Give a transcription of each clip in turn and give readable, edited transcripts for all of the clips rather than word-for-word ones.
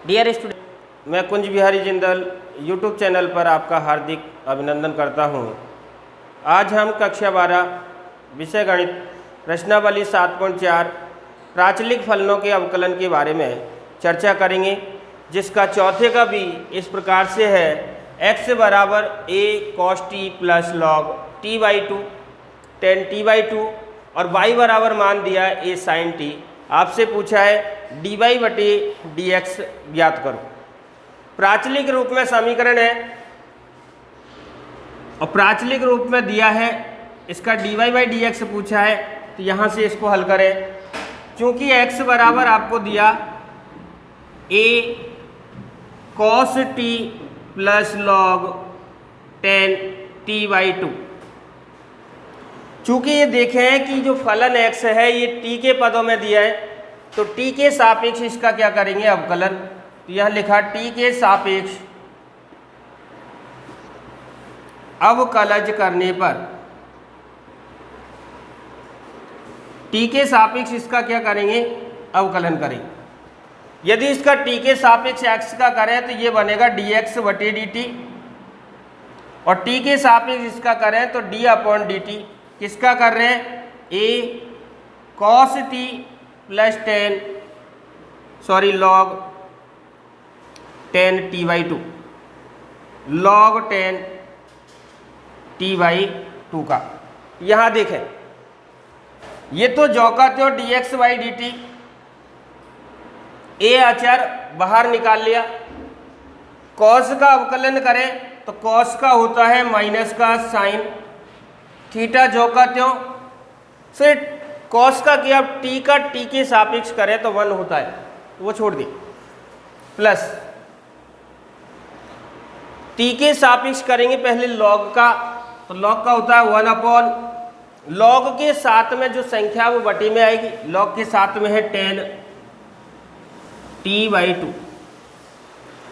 Dear student, मैं Kunj Bihari Jindal YouTube channel पर आपका हार्दिक अभिनंदन करता हूं। आज हम कक्षा 12 विषय गणित प्रश्नावली 7.4 प्राचलिक फलनों के अवकलन के बारे में चर्चा करेंगे, जिसका चौथे का भी इस प्रकार से है। x बराबर a cos t plus log t by 2 tan t by 2 और y बराबर मान दिया a sin t। आपसे पूछा है dy बटे dx ज्ञात करो। प्राचलिक रूप में समीकरण है और प्राचलिक रूप में दिया है, इसका dy बाई dx पूछा है, तो यहाँ से इसको हल करें। चूँकि x बराबर आपको दिया a cos t plus log tan t by 2। चूँकि ये देखें कि जो फलन x है ये t के पदों में दिया है, तो t के सापेक्ष इसका क्या करेंगे अवकलन। तो यह लिखा t के सापेक्ष अवकलज करने पर t के सापेक्ष इसका क्या करेंगे अवकलन करेंगे। यदि इसका t के सापेक्ष x का करें तो ये बनेगा dx बटे dt, और t के सापेक्ष इसका करें तो d अपॉन dt। किसका कर रहे हैं a cos t plus log tan t by 2 log tan t by 2 का। यहाँ देखें ये तो जो का त्यों dx बाई dt, a अचर बाहर निकाल लिया। cos का अवकलन करें तो cos का होता है माइनस का साइन थीटा जो का त्यों, फिर cos का किया t का t के सापेक्ष करें तो 1 होता है, वो छोड़ दिए, प्लस t के सापेक्ष करेंगे पहले log का, तो log का होता है 1 अपॉन log के साथ में जो संख्या वो बटे में आएगी। log के साथ में है tan t बाई 2।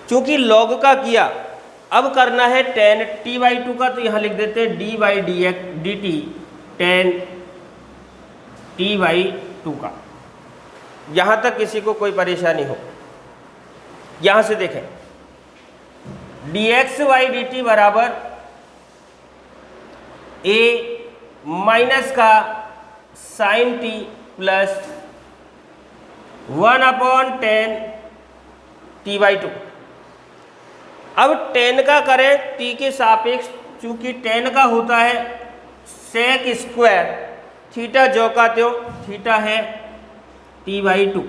चूंकि log का किया अब करना है tan t बाई 2 का, तो यहाँ लिख देते हैं d by dt tan t by 2 का। यहाँ तक किसी को कोई परेशानी हो। यहाँ से देखें dx बाई dt बराबर a माइनस का sine t plus 1 upon tan t by 2। अब tan का करें t के सापेक्ष, चूंकि tan का होता है सेक स्क्वायर थीटा जो का त्यों, थीटा है t बाई 2।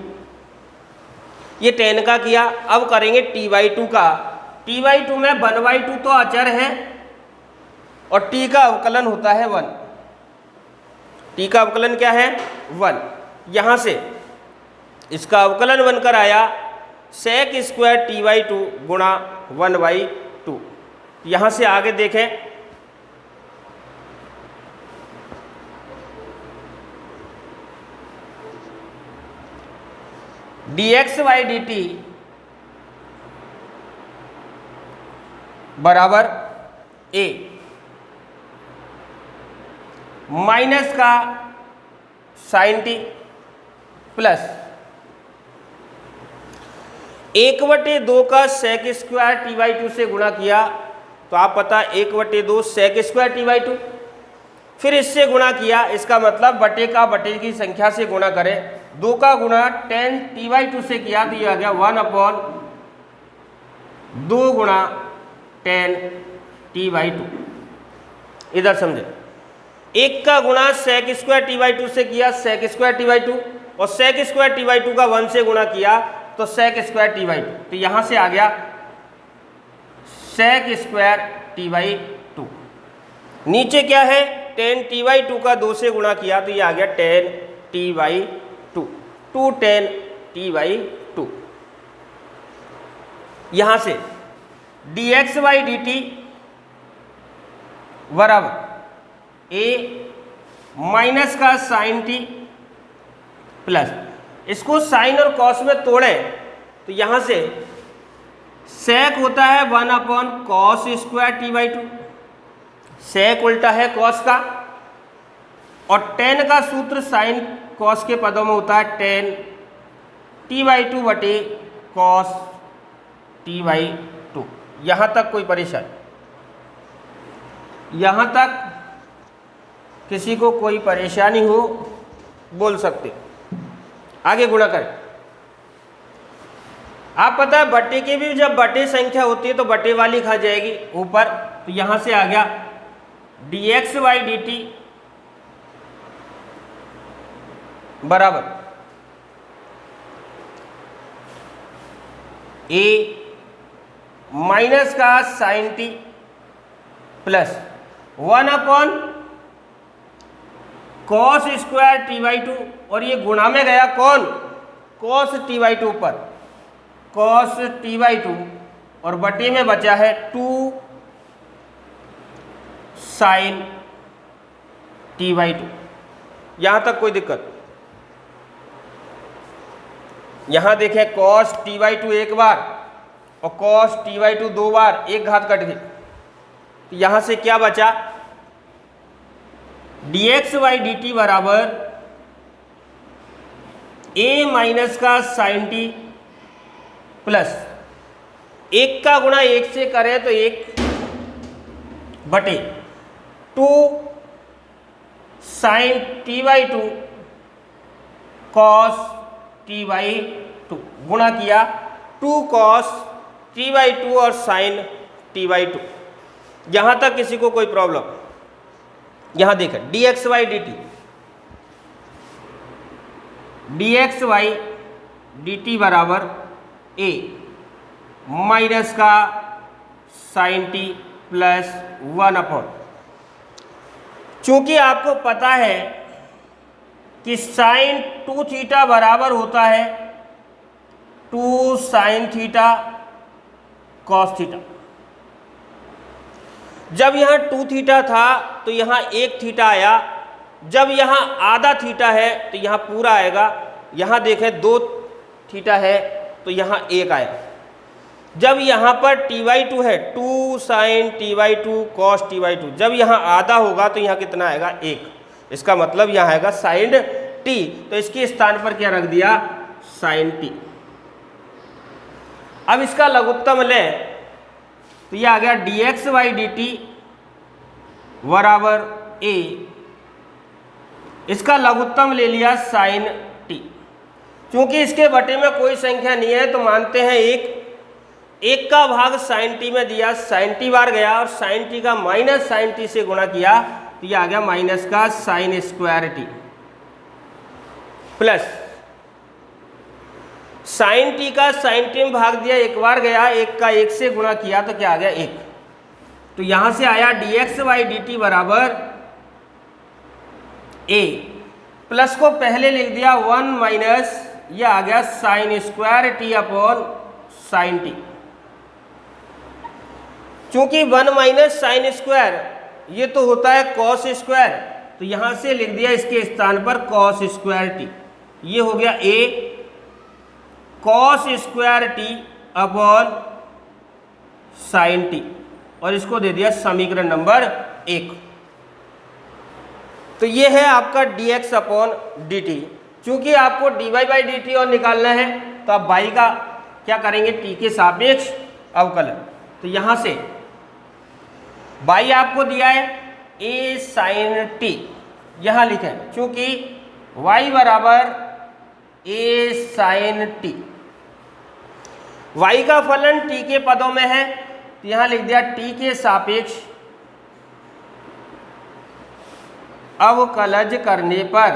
ये tan का किया, अब करेंगे t बाई 2 का। t बाई 2 में 1 बाई 2 तो अचर है और t का अवकलन होता है 1। t का अवकलन क्या है 1। यहाँ से इसका अवकलन बनकर आया सेक स्क्वायर t बाई 2 गुणा 1 बाई 2। यहाँ से आगे देखें dx बाई dt बराबर a माइनस का साइन t प्लस 1/2 का सेक स्क्वायर t बाई 2 से गुणा किया, तो आप पता 1/2 सेक स्क्वायर t बाई 2, फिर इससे गुणा किया, इसका मतलब बटे का बटे की संख्या से गुणा करें। 2 का गुणा tan t बाई 2 से किया तो ये आ गया 1 अपॉन 2 गुणा tan t बाई 2। इधर समझे, 1 का गुणा सेक स्क्वायर t बाई 2 से किया सेक स्क्वायर t बाई 2, और सेक स्क्वायर t बाई 2 का 1 से गुणा किया तो सेक स्क्वायर t बाई 2। तो यहाँ से आ गया सेक स्क्वायर t बाई 2। नीचे क्या है tan t बाई 2 का 2 से गुणा किया तो ये आ गया tan t by 2, 2 tan t by 2। यहाँ से dx बाई dt बराबर a माइनस का साइन t प्लस, इसको साइन और कॉस में तोड़ें तो यहाँ से सेक होता है 1 upon cos square t by 2, सेक उल्टा है कॉस का, और tan का सूत्र साइन कॉस के पदों में होता है tan t बाई 2 बटे कॉस t/2। यहाँ तक कोई परेशानी? यहाँ तक किसी को कोई परेशानी हो बोल सकते। आगे गुणा करें। आप पता है बट्टे की भी जब बटे संख्या होती है तो बटे वाली खा जाएगी ऊपर, तो यहाँ से आ गया dx/dt बराबर a माइनस का sine t plus 1/cos² t/2, और ये गुणा में गया कौन? cos t/2 पर, cos t/2, और बटे में बचा है 2 sin t/2। यहां तक कोई दिक्कत? यहां देखें cos t/2 एक बार और cos t/2 दो बार, एक घात कट गई, तो यहां से क्या बचा? dx/dt बराबर a माइनस का साइन टी प्लस 1 का गुणा 1 से करें तो 1 बटे 2 साइन t/2 cos t/2, गुणा किया 2 cos t/2 और साइन t/2। यहां तक किसी को कोई प्रॉब्लम? यहां देखें dx/dt बराबर a माइनस का साइन टी प्लस 1/, चूंकि आपको पता है कि साइन 2 थीटा बराबर होता है 2 साइन थीटा कॉस थीटा। जब यहाँ 2 थीटा था तो यहाँ 1 थीटा आया, जब यहाँ आधा थीटा है तो यहाँ पूरा आएगा। यहाँ देखें 2 थीटा है तो यहाँ 1 आया। जब यहाँ पर t/2 है 2 साइन t/2 cos t/2, जब यहाँ आधा होगा तो यहाँ कितना आएगा? 1। इसका मतलब यहाँ आएगा साइन t, तो इसके स्थान पर क्या रख दिया? Sine t। अब इसका लघुत्तम लें तो ये आ गया dx/dt बराबर a, इसका लघुत्तम ले लिया साइन t। क्योंकि इसके बटे में कोई संख्या नहीं है तो मानते हैं 1 का भाग साइन टी में दिया, साइन टी बार गया और साइन टी का माइनस साइन टी से गुणा किया तो ये आ गया माइनस का sign square T plus sign T का साइन टी में भाग दिया, 1 बार गया, 1 का 1 से गुणा किया तो क्या आ गया? 1। तो यहां से आया dx/dt बराबर a, प्लस को पहले लिख दिया 1 माइनस, यह आ गया sign square T upon sine T. चूंकि 1 माइनस साइन स्क्वायर ये तो होता है कॉस स्क्वायर, तो यहां से लिख दिया इसके स्थान पर कॉस स्क्वायर टी। ये हो गया a cos square T upon sine T, और इसको दे दिया समीकरण नंबर 1। तो ये है आपका dx अपॉन dt। चूंकि आपको dy/dt और निकालना है तो आप y का क्या करेंगे? t के सापेक्ष अवकलन। तो यहां से y आपको दिया है a साइन t, यहां लिखें चूंकि y बराबर a साइन t। y का फलन t के पदों में है तो यहां लिख दिया t के सापेक्ष अवकलज करने पर,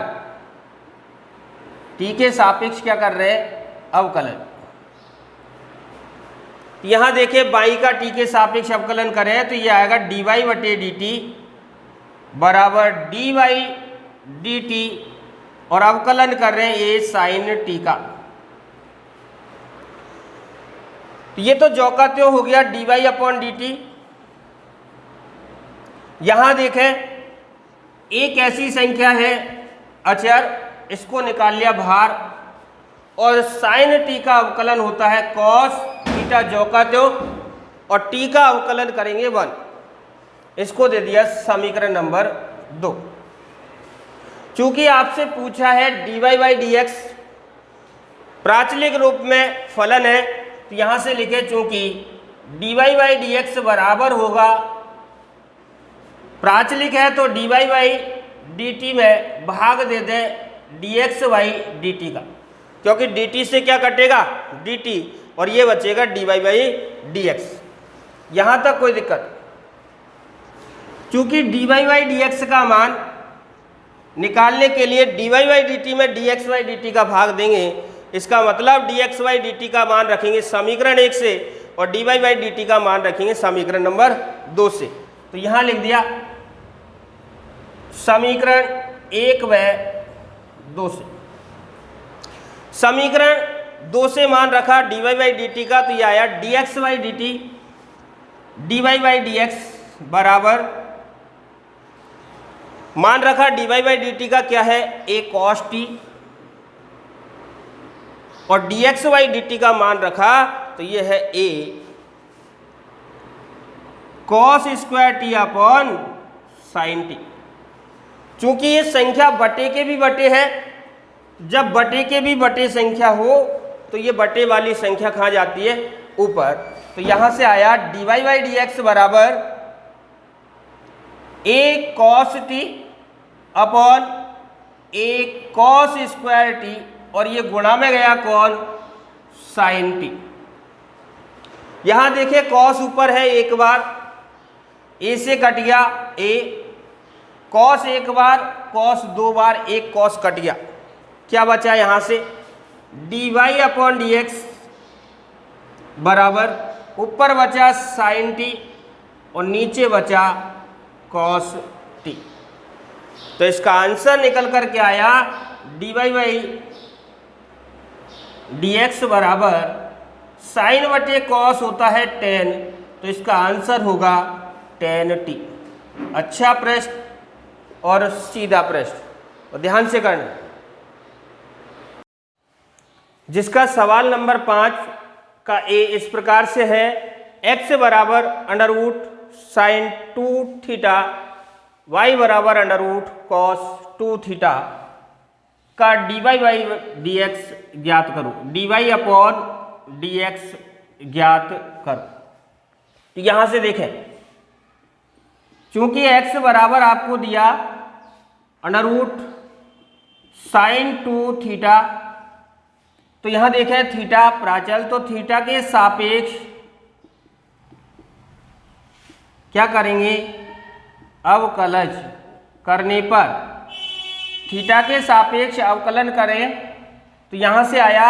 t के सापेक्ष क्या कर रहे हैं? अवकलन। यहां देखें y का t के सापेक्ष अवकलन करें तो यह आएगा dy/dt बराबर dy/dt, और अवकलन कर रहे हैं a साइन t का। ये तो जो का त्यों हो गया dy/dt। यहां देखें एक ऐसी संख्या है अचर, इसको निकाल लिया बाहर, और साइन टी का अवकलन होता है कॉस थीटा जो का त्यों, और टी का अवकलन करेंगे 1। इसको दे दिया समीकरण नंबर 2। चूंकि आपसे पूछा है dy/dx प्राचलिक रूप में फलन है तो यहाँ से लिखे चूंकि dy बाई डी एक्स बराबर होगा, प्राचलिक है तो dy बाई डी टी में भाग दे दें dx बाई डी टी का, क्योंकि dt से क्या कटेगा dt और ये बचेगा dy बाई डी एक्स। यहाँ तक कोई दिक्कत? चूंकि dy बाई डी एक्स का मान निकालने के लिए dy बाई डी टी में dx बाई डी टी का भाग देंगे, इसका मतलब dx बाई डी टी का मान रखेंगे समीकरण 1 से और dy बाई डी टी का मान रखेंगे समीकरण नंबर 2 से। तो यहाँ लिख दिया समीकरण 1 व 2 से। समीकरण 2 से मान रखा dy बाई डी टी का, तो ये आया dx by D T dy by d x बराबर, मान रखा dy बाई डी टी का क्या है a cos t, और dx बाई डी टी का मान रखा तो ये है a cos square t upon sine t। चूंकि ये संख्या बटे के भी बटे है, जब बटे के भी बटे संख्या हो तो ये बटे वाली संख्या कहाँ जाती है ऊपर। तो यहां से आया dy बाई डी एक्स बराबर a cos t upon a cos square t, और ये गुणा में गया कौन साइन t। यहां देखिए cos ऊपर है एक बार, a से कट गया a, cos एक बार, cos 2 बार, एक cos कट गया, क्या बचा यहां से dy अपॉन डी एक्स बराबर, ऊपर बचा साइन t और नीचे बचा cos t। तो इसका आंसर निकल कर के आया dy बाई डी एक्स बराबर साइन बटे कॉस होता है टेन, तो इसका आंसर होगा टेन टी। अच्छा प्रश्न और सीधा प्रश्न, और ध्यान से करना, जिसका सवाल नंबर 5 का ए इस प्रकार से है, x बराबर under root sine 2 theta, y बराबर अंडर रूट कॉस 2 थीटा का dy बाई डी एक्स ज्ञात करो, dy अपॉन डी एक्स ज्ञात करो। यहां से देखें, चूंकि x बराबर आपको दिया अंडर रूट साइन 2 थीटा, तो यहां देखें थीटा प्राचल, तो थीटा के सापेक्ष क्या करेंगे अवकलज करने पर, थीटा के सापेक्ष अवकलन करें तो यहां से आया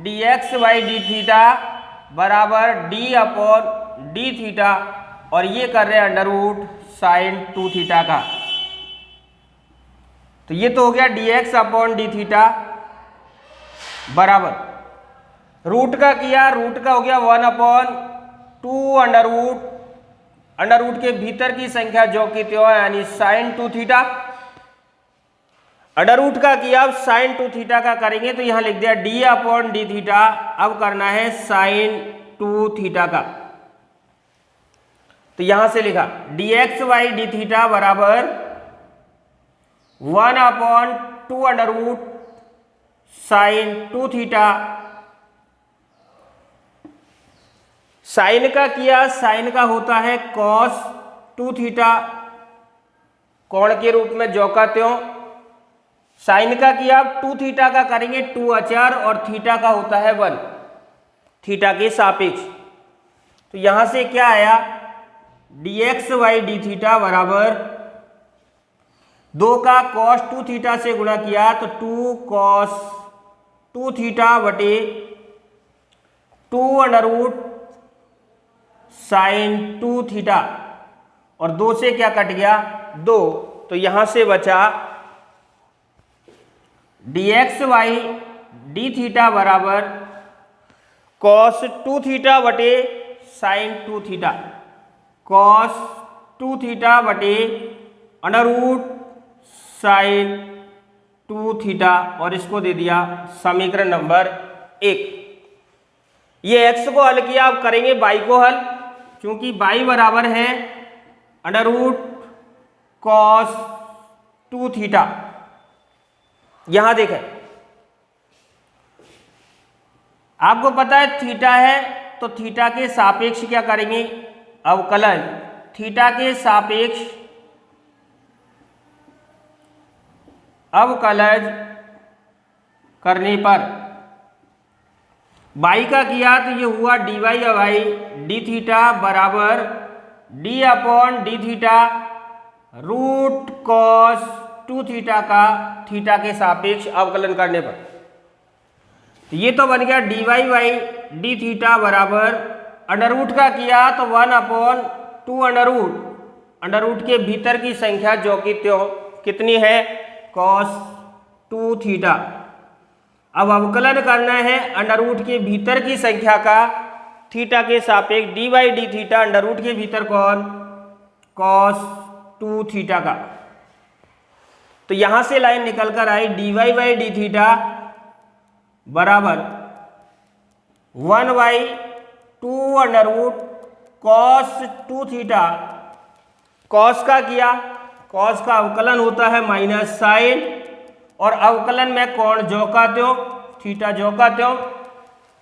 dx बाई डी थीटा बराबर d अपॉन डी थीटा, और ये कर रहे हैं अंडर रूट साइन 2 थीटा का, तो ये तो हो गया dx अपॉन डी थीटा बराबर रूट का किया, रूट का हो गया 1 अपॉन 2 अंडर रूट के भीतर की संख्या जो कि त्यों है, यानी साइन 2 थीटा, अंडर रूट का किया, अब साइन 2 थीटा का करेंगे तो यहां लिख दिया d अपॉन डी थीटा, अब करना है साइन 2 थीटा का, तो यहां से लिखा dx बाई डी थीटा बराबर 1 upon 2 under root sine 2 theta, sine का किया, साइन का होता है कॉस 2 थीटा, कोण के रूप में जो का त्यों, साइन का किया, 2 थीटा का करेंगे 2 अचर, और थीटा का होता है 1 थीटा के सापेक्ष, तो यहां से क्या आया dx बाई डी थीटा बराबर 2 का कॉस 2 थीटा से गुणा किया तो 2 कॉस 2 थीटा बटे 2 अंडर रूट साइन 2 थीटा, और 2 से क्या कट गया 2, तो यहां से बचा dx बाई डी थीटा बराबर कॉस 2 थीटा बटे साइन 2 थीटा, कॉस 2 थीटा बटे अंडर रूट साइन 2 थीटा, और इसको दे दिया समीकरण नंबर 1। ये x को हल किया, अब करेंगे y को हल, क्योंकि y बराबर है अंडर रूट कॉस 2 थीटा। यहां देखें आपको पता है थीटा है, तो थीटा के सापेक्ष क्या करेंगे, अवकलन। थीटा के सापेक्ष अवकलन करने पर बाई का किया तो ये हुआ d y by d theta बराबर d upon d theta root cos 2 theta का थीटा के सापेक्ष अवकलन करने पर। तो ये तो बन गया d y by d theta बराबर अंडर रूट का किया तो 1/2 अंडर रूट के भीतर की संख्या जो कि त्यों कितनी है, कॉस 2 थीटा। अब अवकलन करना है अंडर रूट के भीतर की संख्या का थीटा के सापेक्ष d by d theta under root के भीतर कौन, कॉस 2 थीटा का। तो यहां से लाइन निकल कर आई d y by d theta बराबर 1/2 under root cos 2 theta. Cos का किया, कॉस का अवकलन होता है माइनस साइन, और अवकलन में कौन जो का त्यों, थीटा जो का त्यों।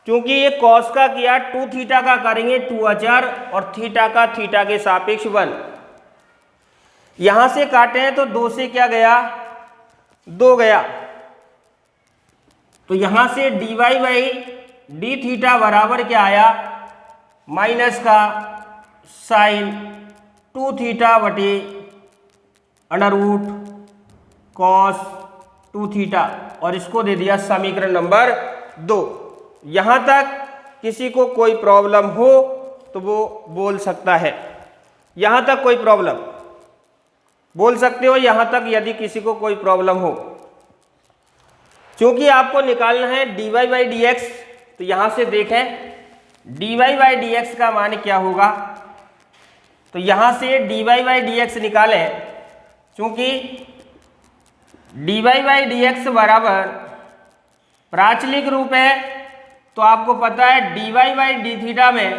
क्योंकि ये कॉस का किया 2 थीटा का करेंगे 2 अचर और थीटा का थीटा के सापेक्ष 1। यहां से काटे हैं तो 2 से क्या गया, 2 गया। तो यहां से d y by d theta बराबर क्या आया, माइनस का साइन 2 थीटा बटे अंडर रूट कॉस 2 थीटा, और इसको दे दिया समीकरण नंबर 2। यहां तक किसी को कोई प्रॉब्लम हो तो वो बोल सकता है, यहां तक कोई प्रॉब्लम बोल सकते हो, यहां तक यदि किसी को कोई प्रॉब्लम हो। क्योंकि आपको निकालना है d y by d x, तो यहां से देखें d y by d x का मान क्या होगा। तो यहां से d y by d x निकालें, क्योंकि d y by d x बराबर प्राचलिक रूप है, तो आपको पता है d y by d theta में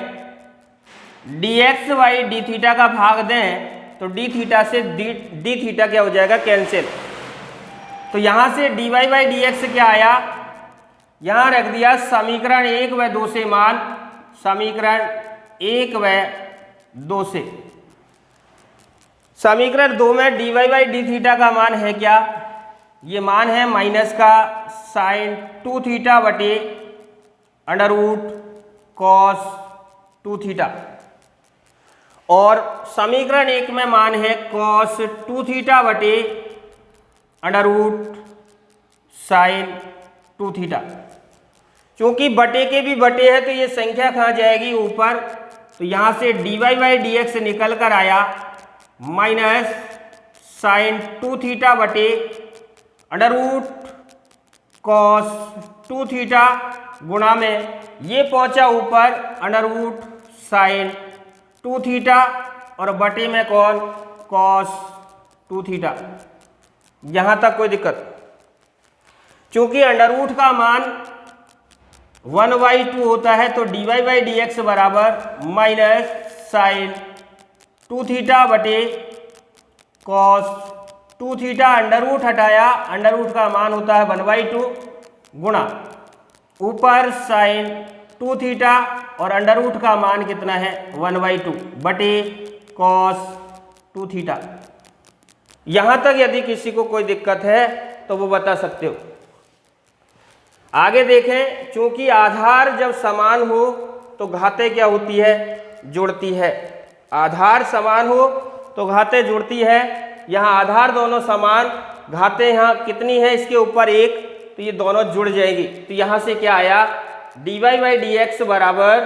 d x by d theta का भाग दें तो डी थीटा से डी थीटा क्या हो जाएगा, कैंसिल। तो यहां से d y by d x क्या आया, यहां रख दिया समीकरण 1 व 2 से मान, समीकरण 1 व 2 से। समीकरण 2 में d y by d theta का मान है क्या, ये मान है माइनस का साइन 2 थीटा बटे अंडर रूट कॉस 2 थीटा, और समीकरण 1 में मान है कॉस 2 थीटा बटे अंडर रूट साइन 2 थीटा। क्योंकि बटे के भी बटे है तो ये संख्या कहाँ जाएगी, ऊपर। तो यहां से d y by d x निकल कर आया माइनस साइन 2 थीटा बटे अंडर रूट कॉस 2 थीटा गुणा में ये पहुंचा ऊपर अंडर रूट साइन 2 थीटा, और बटे में कौन, कॉस 2 थीटा। यहां तक कोई दिक्कत। क्योंकि अंडर रूट का मान 1/2 होता है, तो d y by d x बराबर माइनस साइन 2 थीटा बटे कॉस 2 थीटा। अंडर रूट हटाया, अंडर रूट का मान होता है 1/2 गुणा ऊपर साइन 2 थीटा, और अंडर रूट का मान कितना है 1/2 बटे कॉस 2 थीटा। यहां तक यदि किसी को कोई दिक्कत है तो वो बता सकते हो। आगे देखें, चूंकि आधार जब समान हो तो घातें क्या होती है, जुड़ती है। आधार समान हो तो घातें जुड़ती है। यहाँ आधार दोनों समान, घातें यहाँ कितनी है, इसके ऊपर 1, तो ये दोनों जुड़ जाएगी। तो यहाँ से क्या आया, d y by d x बराबर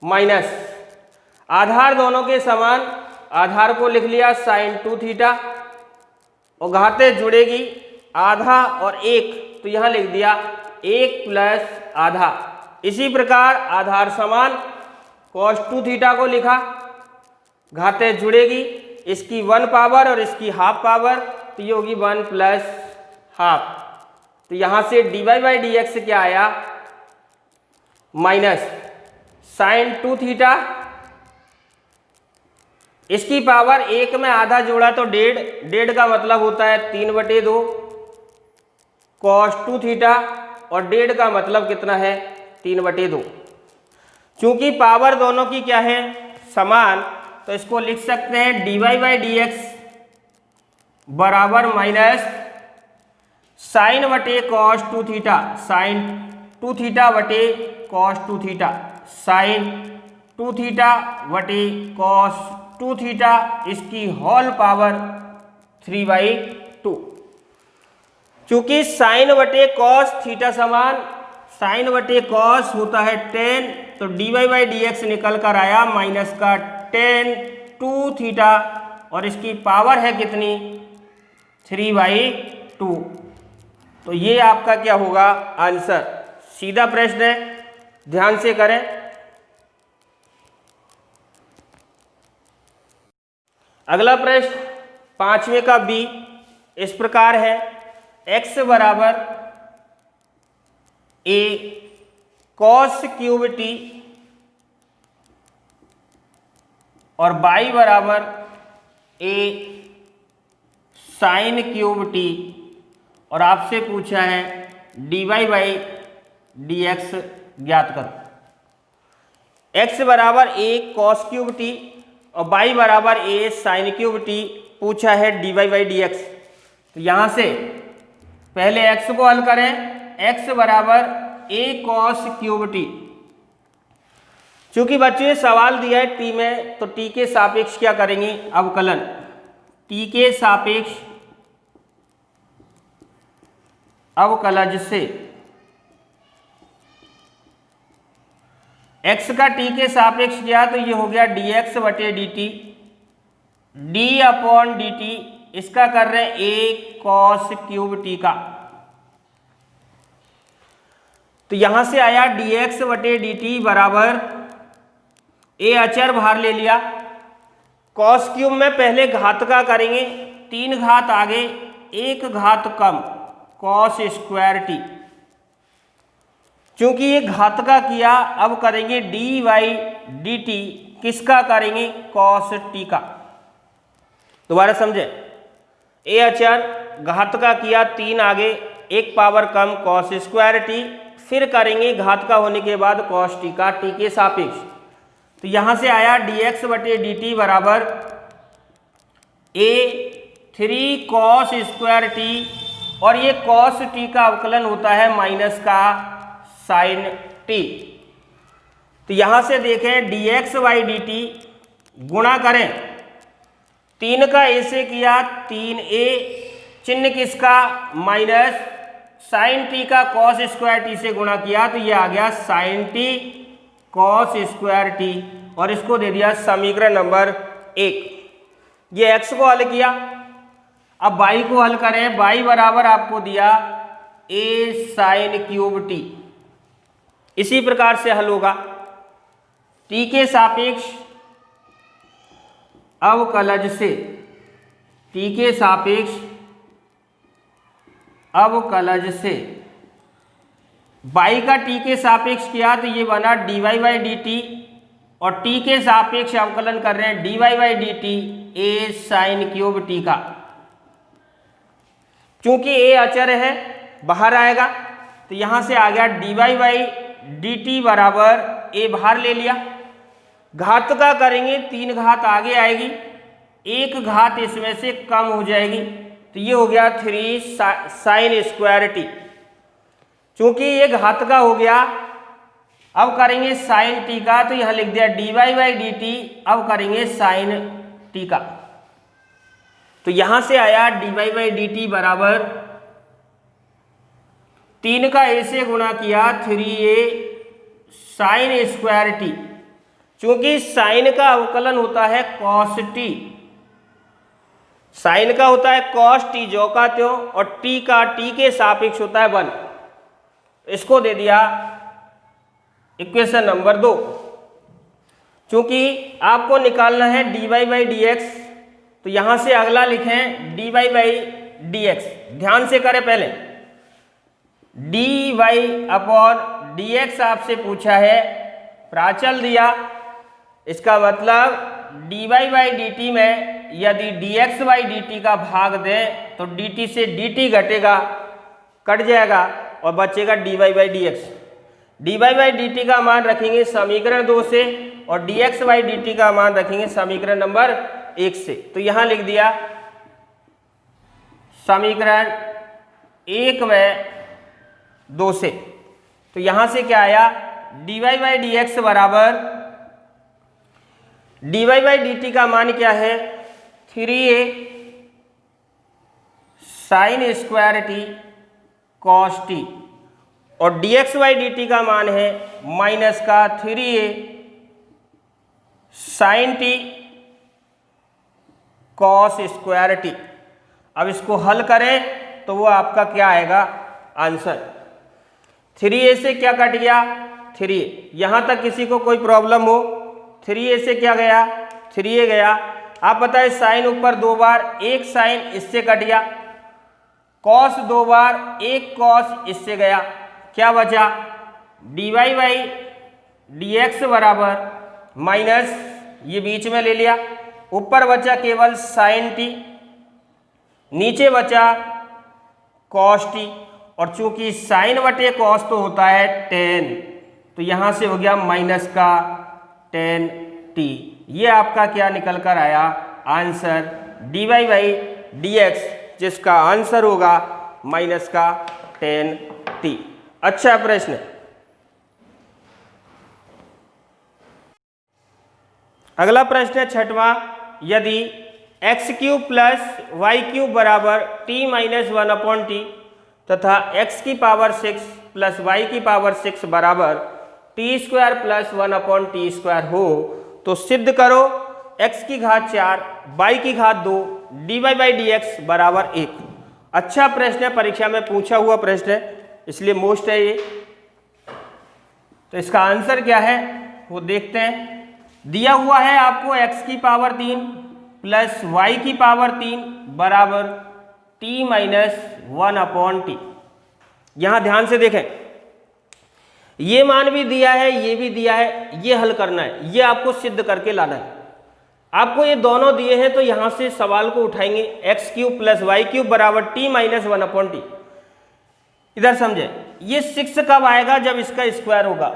माइनस आधार दोनों के समान, आधार को लिख लिया साइन 2 थीटा, और घातें जुड़ेगी आधा और 1, तो यहाँ लिख दिया 1 प्लस आधा। इसी प्रकार आधार समान कॉस 2 थीटा को लिखा, घातें जुड़ेगी, इसकी 1 पावर और इसकी हाफ पावर, तो ये होगी 1 प्लस हाफ। तो यहाँ से d y by d x क्या आया, माइनस साइन 2 थीटा, इसकी पावर 1 में आधा जोड़ा तो 1.5 का मतलब होता है 3/2 कॉस 2 थीटा, और 1.5 का मतलब कितना है 3/2। चूंकि पावर दोनों की क्या है, समान, तो इसको लिख सकते हैं dy/dx बराबर माइनस साइन बटे कॉस 2 थीटा, साइन 2 थीटा बटे कॉस 2 थीटा, साइन 2 थीटा बटे कॉस 2 थीटा, इसकी होल पावर 3/2। चूंकि साइन बटे कॉस थीटा समान साइन बटे कॉस होता है 10, तो dy/dx निकल कर आया माइनस का 10 2 थीटा, और इसकी पावर है कितनी, 3/2। तो ये आपका क्या होगा आंसर। सीधा प्रश्न है, ध्यान से करें। अगला प्रश्न 5वें का बी इस प्रकार है, x बराबर a cos क्यूब t और y बराबर a साइन क्यूब t, और आपसे पूछा है dy/dx ज्ञात करो। x बराबर a cos क्यूब t और y बराबर a साइन क्यूब t पूछा है dy/dx। तो यहाँ से पहले x को हल करें, x बराबर a cos क्यूब t। चूंकि बच्चों ये सवाल दिया है t में, तो t के सापेक्ष क्या करेंगे, अवकलन। t के सापेक्ष अवकलज से x का t के सापेक्ष किया तो ये हो गया dx बटे dt, d/dt, इसका कर रहे हैं a cos क्यूब t का। तो यहां से आया dx बटे dt बराबर a अचर बाहर ले लिया, cos क्यूब में पहले घात का करेंगे, 3 घात आगे 1 घात कम cos स्क्वायर t। चूंकि ये घात का किया, अब करेंगे dy/dt, किसका करेंगे, cos t का। दोबारा समझे, a अचर घात का किया, 3 आगे 1 पावर कम cos स्क्वायर t, फिर करेंगे घात का होने के बाद cos t का t के सापेक्ष। तो यहां से आया dx बटे dt बराबर a 3 cos स्क्वायर t, और ये cos t का अवकलन होता है माइनस का साइन t। तो यहां से देखें dx/dt गुणा करें, 3 का a से किया 3a, चिन्ह किसका, माइनस साइन t का cos स्क्वायर t से गुणा किया, तो ये आ गया sine t cos square t, और इसको दे दिया समीकरण नंबर 1। ये x को हल किया, अब y को हल करें, y बराबर आपको दिया a साइन क्यूब t। इसी प्रकार से हल होगा, t के सापेक्ष अवकलज से, t के सापेक्ष अवकलज से y का t के सापेक्ष किया तो ये बना dy/dt, और t के सापेक्ष अवकलन कर रहे हैं dy/dt a sine cube t का। चूंकि a अचर है बाहर आएगा, तो यहां से आ गया dy/dt बराबर a बाहर ले लिया, घात का करेंगे 3 घात आगे आएगी, 1 घात इसमें से कम हो जाएगी, तो ये हो गया 3 साइन स्क्वायर t। चूंकि ये घात का हो गया, अब करेंगे साइन t का, तो यह लिख दिया dy/dt, अब करेंगे साइन t का। तो यहां से आया dy/dt बराबर 3 का a से गुणा किया 3a साइन स्क्वायर t। चूंकि साइन का अवकलन होता है cos t, साइन का होता है cos t जो का त्यों, और t का t के सापेक्ष होता है 1। इसको दे दिया इक्वेशन नंबर 2। चूंकि आपको निकालना है dy/dx, तो यहां से अगला लिखें dy/dx। ध्यान से करें, पहले dy/dx आपसे पूछा है, प्राचल दिया, इसका मतलब dy/dt में यदि dx/dt का भाग दें तो dt से dt घटेगा, कट जाएगा और बचेगा dy/dx। dy बाई dt का मान रखेंगे समीकरण 2 से और dx बाई dt का मान रखेंगे समीकरण नंबर 1 से। तो यहां लिख दिया समीकरण 1 व 2 से। तो यहां से क्या आया, dy बाई dx बराबर dy बाई dt का मान क्या है 3a sine square t cos t और dx बाई dt का मान है माइनस का 3a sine t cos square t. अब इसको हल करें तो वो आपका क्या आएगा आंसर। 3a से क्या कट गया 3a, यहां तक किसी को कोई प्रॉब्लम हो, 3a से क्या गया 3a गया। आप बताएं साइन ऊपर 2 बार, एक साइन इससे कट गया, कॉस 2 बार, एक कॉस इससे गया, क्या बचा dy बाई dx बराबर माइनस ये बीच में ले लिया, ऊपर बचा केवल साइन टी, नीचे बचा कॉस टी और चूंकि साइन बटे कॉस तो होता है टेन, तो यहां से हो गया माइनस का टेन टी। ये आपका क्या निकल कर आया आंसर dy बाई dx, जिसका आंसर होगा माइनस का टेन टी। अच्छा प्रश्न, अगला प्रश्न है छठवां, यदि x cube plus y cube बराबर टी माइनस 1/t तथा x की पावर 6 प्लस वाई की पावर 6 बराबर t square plus 1/t square हो तो सिद्ध करो x की घात 4 y की घात 2 dy बाई dx बराबर 1। अच्छा प्रश्न है, परीक्षा में पूछा हुआ प्रश्न है, इसलिए मोस्ट है ये। तो इसका आंसर क्या है वो देखते हैं। दिया हुआ है आपको x की पावर 3 प्लस y की पावर 3 बराबर t माइनस 1/t। यहां ध्यान से देखें, ये मान भी दिया है, ये भी दिया है, ये हल करना है, ये आपको सिद्ध करके लाना है। आपको ये दोनों दिए हैं तो यहां से सवाल को उठाएंगे, x cube plus y cube बराबर टी माइनस 1/t। इधर समझे, ये 6 कब आएगा जब इसका स्क्वायर होगा,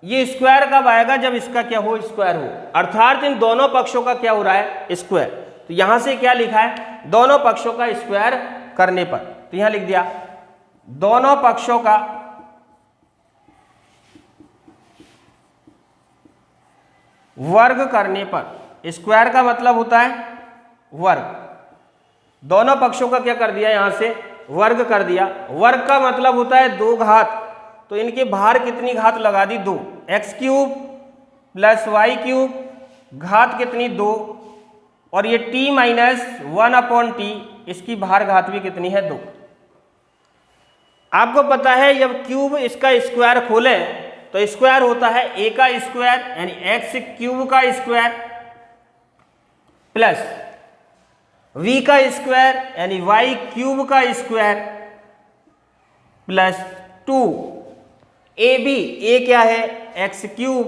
ये स्क्वायर कब आएगा जब इसका क्या हो स्क्वायर हो, अर्थात इन दोनों पक्षों का क्या हो रहा है स्क्वायर। तो यहां से क्या लिखा है दोनों पक्षों का स्क्वायर करने पर, तो यहां लिख दिया दोनों पक्षों का वर्ग करने पर। स्क्वायर का मतलब होता है वर्ग, दोनों पक्षों का क्या कर दिया यहां से वर्ग कर दिया। वर्ग का मतलब होता है 2 घात, तो इनके बाहर कितनी घात लगा दी 2, x cube plus y cube घात कितनी 2 और ये t माइनस 1/t, इसकी बाहर घात भी कितनी है 2। आपको पता है जब क्यूब इसका स्क्वायर खोले तो स्क्वायर होता है a का स्क्वायर यानी एक्स क्यूब का स्क्वायर प्लस v का स्क्वायर यानी y क्यूब का स्क्वायर प्लस 2ab, a क्या है एक्स क्यूब,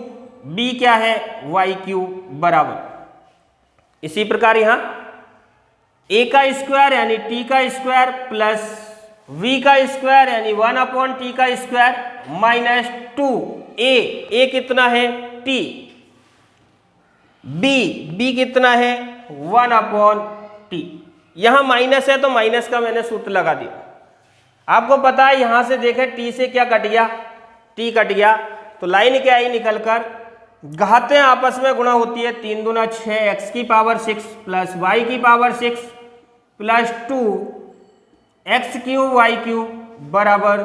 b क्या है y क्यूब बराबर। इसी प्रकार यहां a का स्क्वायर यानी t का स्क्वायर प्लस v का स्क्वायर यानी 1/t का स्क्वायर माइनस 2a कितना है t, b कितना है 1/t। यहां माइनस है तो माइनस का मैंने सूत्र लगा दिया। आपको पता है यहां से देखें t से क्या कट गया t कट गया, तो लाइन क्या आई निकलकर घातें आपस में गुणा होती है, 3 दूना 6 एक्स की पावर 6 प्लस वाई की पावर 6 प्लस 2 एक्स क्यूब वाई क्यूब बराबर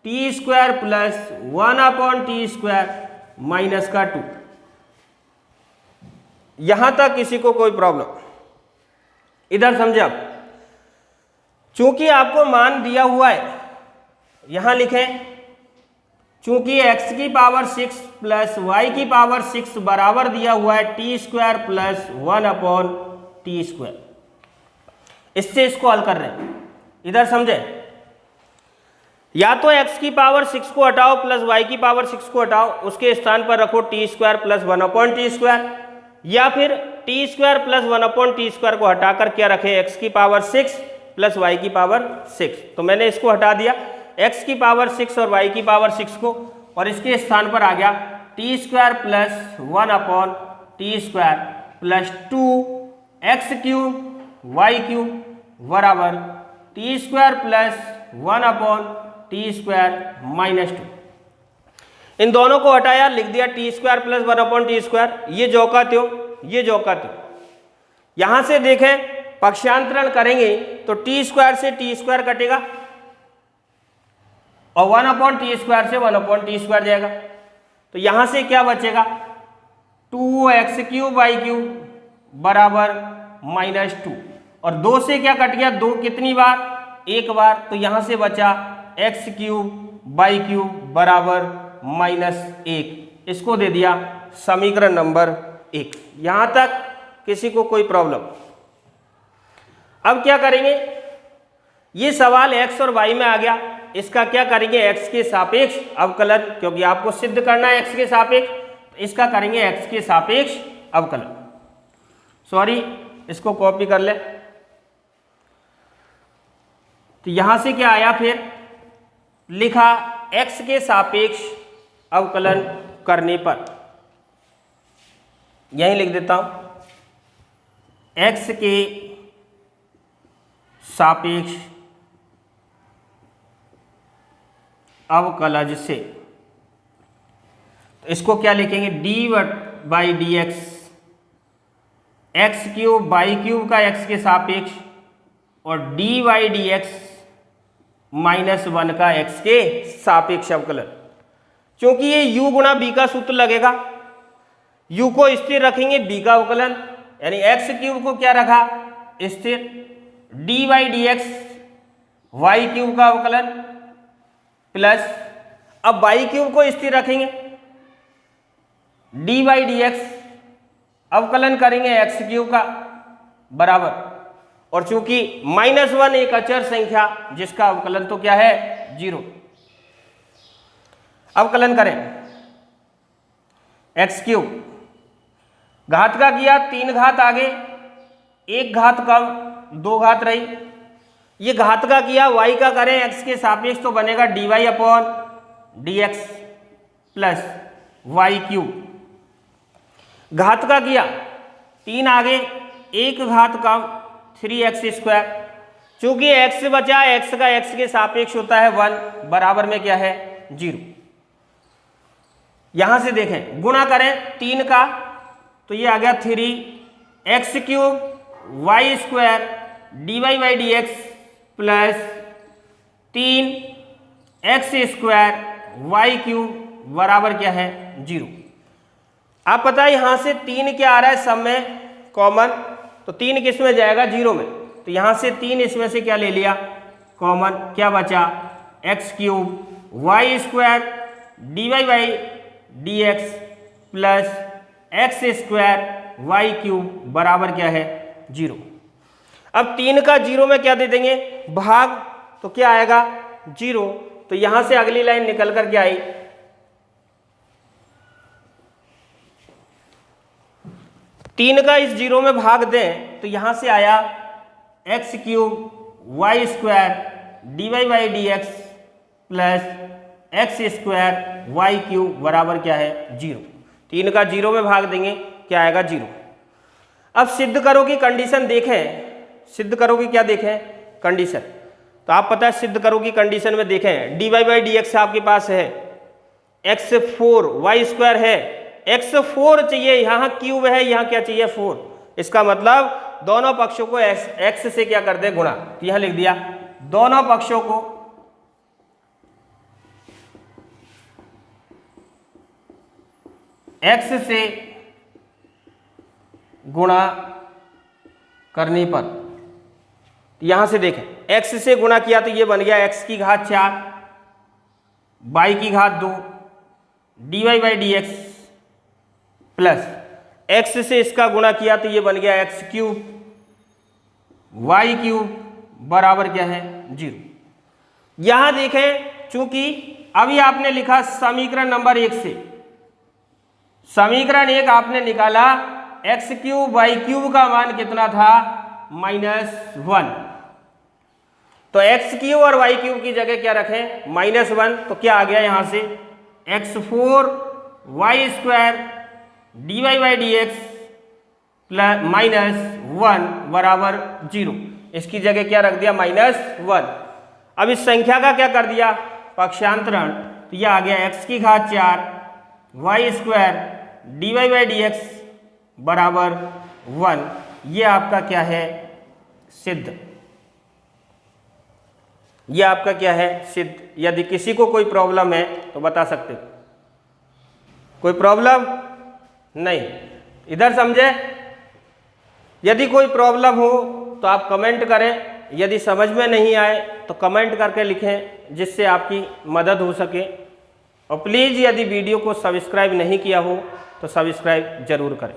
t square plus 1/t square minus का 2। यहां तक किसी को कोई प्रॉब्लम? इधर समझे आप, चूंकि आपको मान दिया हुआ है यहां लिखें, चूंकि x की पावर 6 प्लस y की पावर 6 बराबर दिया हुआ है T square plus 1/t square, इससे इसको हल कर रहे हैं। इधर समझे, या तो x की पावर 6 को हटाओ प्लस y की पावर 6 को हटाओ, उसके स्थान पर रखो T square plus 1/t square, या फिर T square plus 1/t square को हटाकर क्या रखें x की पावर 6 प्लस y की पावर 6। तो मैंने इसको हटा दिया x की पावर 6 और y की पावर 6 को, और इसके स्थान पर आ गया T square plus 1/t² plus 2x³ बराबर t square plus 1/t² minus 2। इन दोनों को हटाया, लिख दिया टी स्क्वायर प्लस 1/t²। ये जो का त्यों, ये जो का त्यों। यहां से देखें पक्षांतरण करेंगे तो टी स्क्वायर से टी स्क्वायर कटेगा और 1/t² से 1/t² जाएगा। तो यहां से क्या बचेगा 2x³ बराबर -2 और 2 से क्या कट गया, 2 कितनी बार, एक बार। तो यहां से बचा x³ बराबर -1। इसको दे दिया समीकरण नंबर 1। यहां तक किसी को कोई प्रॉब्लम? अब क्या करेंगे, ये सवाल x और y में आ गया, इसका क्या करेंगे x के सापेक्ष अवकलन, क्योंकि आपको सिद्ध करना है x के सापेक्ष, इसका करेंगे x के सापेक्ष अवकलन। सॉरी, इसको कॉपी कर ले। तो यहां से क्या आया, फिर लिखा x के सापेक्ष अवकलन करने पर, यहीं लिख देता हूं, x के सापेक्ष अवकलज से, तो इसको क्या लिखेंगे d/dx, x³ y³ का x के सापेक्ष और dy/dx -1 का x के सापेक्ष अवकलन। क्योंकि ये u गुणा b का सूत्र लगेगा, u को स्थिर रखेंगे, b का अवकलन, यानी x³ को क्या रखा स्थिर, dy/dx y³ का अवकलन प्लस, अब y³ को स्थिर रखेंगे, dy/dx अवकलन करेंगे x³ का बराबर, और चूंकि -1 एक अचर संख्या जिसका अवकलन तो क्या है 0। अवकलन करें x³ घात का किया, 3 घात आगे, 1 घात कम, 2 घात रही। ये घात का किया, y का करें x के सापेक्ष तो बनेगा dy/dx प्लस y³। घात का किया, 3 आगे, 1 घात कम, 3x²। चूंकि x बचा, x का x के सापेक्ष होता है 1, बराबर में क्या है 0। यहां से देखें गुणा करें 3 का, तो ये आ गया 3x³ y² dy/dx plus 3x² y³ बराबर क्या है 0। आप पता है यहां से 3 क्या आ रहा है सब में कॉमन, तो 3 किस में जाएगा 0 में, तो यहां से 3 इसमें से क्या ले लिया कॉमन, क्या बचा x³ y² dy/dx plus x² y³ बराबर क्या है 0। अब 3 का 0 में क्या दे देंगे भाग, तो क्या आएगा 0। तो यहां से अगली लाइन निकल कर क्या आई, तीन का इस 0 में भाग दें तो यहां से आया x³ y² dy/dx plus x² y³ बराबर क्या है 0। 3 का 0 में भाग देंगे क्या आएगा 0। अब सिद्ध करो की कंडीशन देखें, सिद्ध करो की क्या देखें कंडीशन, तो आप पता है सिद्ध करो की कंडीशन में देखें dy/dx आपके पास है, x4 y² है, x4 चाहिए, यहाँ क्यूब है, यहाँ क्या चाहिए 4। इसका मतलब दोनों पक्षों को x से क्या कर दे गुणा, तो यहाँ लिख दिया दोनों पक्षों को x से गुणा करने पर, यहां से देखें x से गुणा किया तो ये बन गया x की घात 4 y की घात 2 dy/dx प्लस x से इसका गुणा किया तो ये बन गया x³ y³ बराबर क्या है 0। यहां देखें चूंकि अभी आपने लिखा समीकरण नंबर 1 से, समीकरण 1 आपने निकाला x³ y³ का मान कितना था -1, तो x³ और y³ की जगह क्या रखें -1, तो क्या आ गया यहां से x4 y square d y by d x plus -1 बराबर 0। इसकी जगह क्या रख दिया? -1। अब इस संख्या का क्या कर दिया? पक्षांतरण। तो यह आ गया x की घात 4 y square d y by d x बराबर 1। ये आपका क्या है? सिद्ध। ये आपका क्या है? सिद्ध। यदि किसी को कोई प्रॉब्लम है तो बता सकते हो। कोई प्रॉब्लम नहीं? इधर समझे? यदि कोई प्रॉब्लम हो तो आप कमेंट करें, यदि समझ में नहीं आए तो कमेंट करके लिखें जिससे आपकी मदद हो सके। और प्लीज़ यदि वीडियो को सब्सक्राइब नहीं किया हो तो सब्सक्राइब जरूर करें।